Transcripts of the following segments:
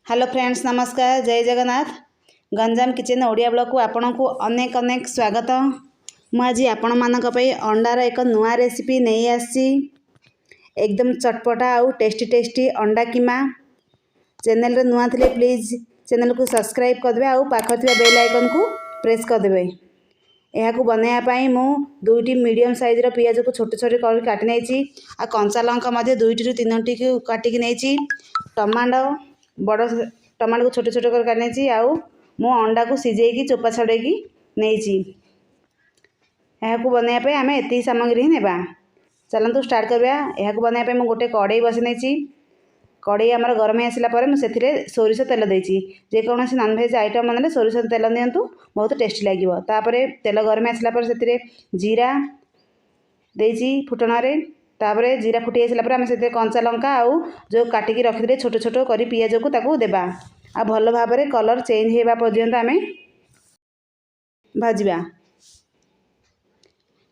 Hello friends, नमस्कार, जय Jagannath. Ganjam kitchen Odia blog को आपण को अनेक अनेक स्वागत। मुझे आपण मानक अंडार एक नुआ रेसिपी नहीं आसी, एकदम चटपटा आउ टेस्टी टेस्टी अंडा कीमा। चैनल रे नुआ थिले प्लीज चैनल को सब्सक्राइब करदे आउ पाखर थिबा बेल आइकन को प्रेस करदे। यह को बनायापाई मु दुईटी मीडियम साइज रो पियाज को छोटे छोटे कर काटी नहीं, आ कंचा लंका मध्य दुईटी रु तीनोटी को काटिक नहीं, टमाटो बड़ टमाटो को छोटे छोटे कर काटी नहीं, आउ मु अंडा को सिझेकी चोपा छड़ेकी नहीं। यह को बनायापाई आम एति सामग्री ही नेबा। चलतु स्टार्ट करवा। यह को बनायापाई मु गोटे कड़ाई बसई नहीं। कड़ाई आमर गरम हो आसला मुझे सोरिष तेल देती। जेकोसी नॉनवेज आइटम बनने सोरिष तेल दिंतु, बहुत टेस्टी लगे। तापर तेल गरम आसला से जीरा देती फुटण। तापर जीरा फुटी आसला आम से कंचा लंका आउ जो काटिक रखी छोट छोट कर पियाज को ताकू देबा। आ भल भाव कलर चेंज होगा पर्यंत आम भाजवा।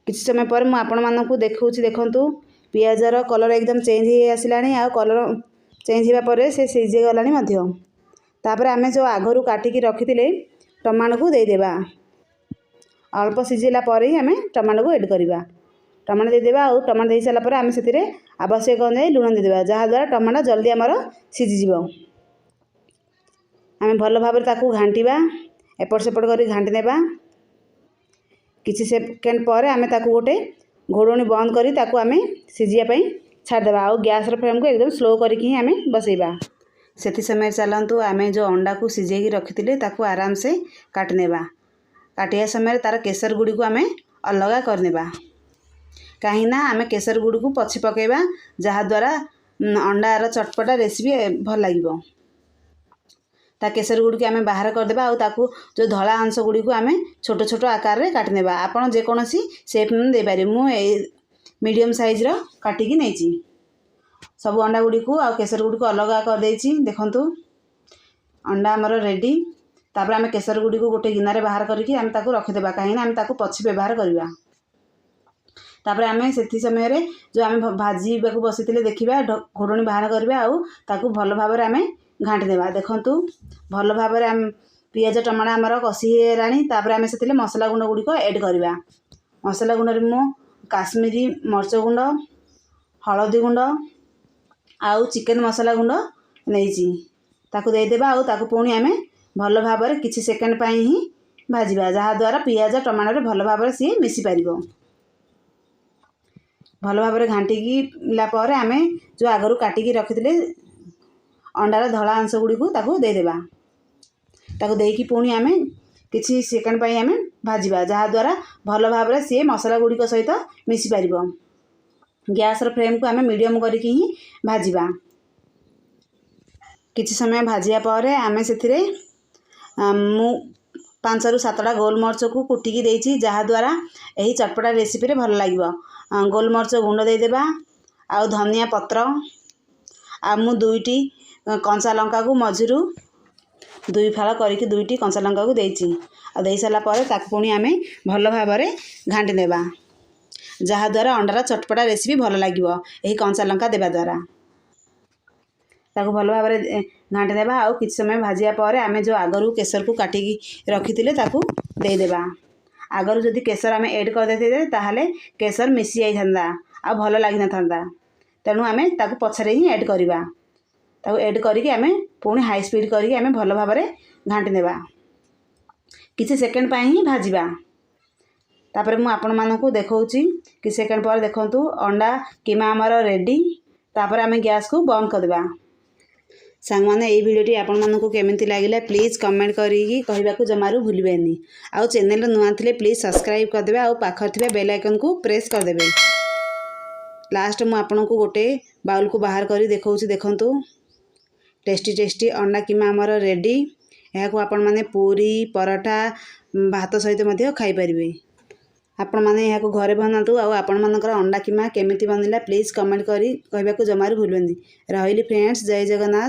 किसी समय पर मुझे आपण मानक देखा देखु पियाजर कलर एकदम चेंज हो आसला। आ कलर चेंज होगा से सीझी गलानी। तापर आम जो आगरू काटिक रखी टमाटो को देदेबा। अल्प सीझेला ही आम टमाटो को एड करवा। टमाटो देदेबा। आउ टमाटो दे सारापर आम से आवश्यक अनुसार लुण देदेबा, जहाँद्वारा टमाटो जल्दी आमर सीझीज। आम भल भाव घाटिबा, एपट सेपट कर घाटी नेबा। किसी सेकेंड पर आम गोटे घोड़णी बंद करी आम सीझापी छाड़देबा। आउ गैस फ्लेम को एकदम स्लो करके आम बसैबा। से समय चलतु आम जो अंडा को सिझेकी रखी आराम से काटनेबा। काटिया समय तार केसर गुड़ी को आम अलग करनेबा। कहीं आम केसर गुड़ को पछी पकेबा, जहाँद्वारा अंडार चटपटा रेसिपी भल लगे। ता केसर गुड़ को आम बाहर करदेबा। आउ ताकू जो धला अंश गुड़ी को आम छोट छोट आकार रे काटनेबा। आपन जेकोसी शेप दे पारे। मु मीडियम साइज रो काटिकी नहीं। सब अंडा गुड़ी को आ केसर गुड़ी को अलग कर देछि। देखंतु अंडा हमर रेडी। तापर आम केसर गुड़ी को गोटे गिनारे बाहर करके आम ताकू रखिदेबा, कहीं आम ताकू पछी व्यवहार करवा। तापर आम से समय जो आम भाजवा को बसते देखा घोड़णी बाहर करवा। आउ ताकू भल भाव आम घाटी देवा। देखंतु भल भाव आम पियाज टमाटो आमर कषि होलानी। तापर आम से मसला गुंड गुड़िक एड करवा। मसला गुंड मु काश्मीरी मर्च गुंड, हलदी गुंड आउ चिकेन मसला गुंड नहीं ताकू देदेबा। आउ ताकू पुणी आम भल भाव किछि सेकेंड पाई ही भाजवा, जहाँद्वारा पियाज टमाटो भल भाव सी मिसी पार। भल भाव घाटिला आम जो आगरू काटिकी रखी अंडार धला अंश गुड़ी को ताकू देदेबा। ताकू देकी पुणी आम किछि सेकेंड पाई आम भाजवा, जहाँद्वारा भल भाव सी मसला गुड़िक सहित मिसी पार। गैस फ्लेम को आम मीडियम करके ही भाजवा। किछि समय भाजिया पर आम से मु 5 ରୁ 7टा गोलमर्च को कुटिकी देछि, जहाँद्वारा यही चटपटा रेसिपी भल लगे। गोलमर्च गुंड देदेबा। आउ धनिया पत्र आ मु दुईटी कंचा लंका को मझिरु 2 फाल करके 2टी कंचा लंका को देछि। आ दे सारा पर ताकू पुणी आम भल भाव घाटी नेबा, जहाँद्वारा अंडार चटपटा रेसिपी भल लगे यही कंचा लंका देवा द्वारा। ताकू भल भाव घाटी देबा। आउ किछि समय भाजिया पर आम जो आगरू केसर को काटिकी रखी देदेबा। आगरू जदि केसर आम एड कर देते ताहले केसर मिसी जाइथांदा आ भल लगी न थांदा। तेणु आम ताकू पछरे ही एड करवा। ताकू एड करके आम पुणी हाई स्पीड करके आम भल भाव घाटी नेबा। किछि सेकेंड पाई ही भाजवा। तापर मु आपण मानकू देखौछि कि सेकेंड पर देखंतु अंडा कीमा हमर रेडी। तापर आम गैस को बंद कर देबा। सांग माने ये वीडियोटी आपण मानकू केमिति लागिला प्लीज कमेंट करिकी कहबाकू जमारू भूलिबेनी। आउ चैनल नुआ थिले प्लीज सब्सक्राइब कर देबे। आउ पाखर थिबा बेल आइकन को प्रेस कर देबे। लास्ट मु आपण को गोटे बाउल को बाहर करी देखौछि। देखंतु टेस्टी टेस्टी अंडा कीमा हमर रेडी। यह को आपण माने पूरी पराठा भात सहित मध्य खाई परिबे। आपण माने यह को घरे बनातु। आउ आपण मानकर अंडा कीमा केमिति बनिला प्लीज कमेंट करी कहबाकू जमारू भूलिबेनी। रहिली फ्रेंड्स, जय जगन्नाथ।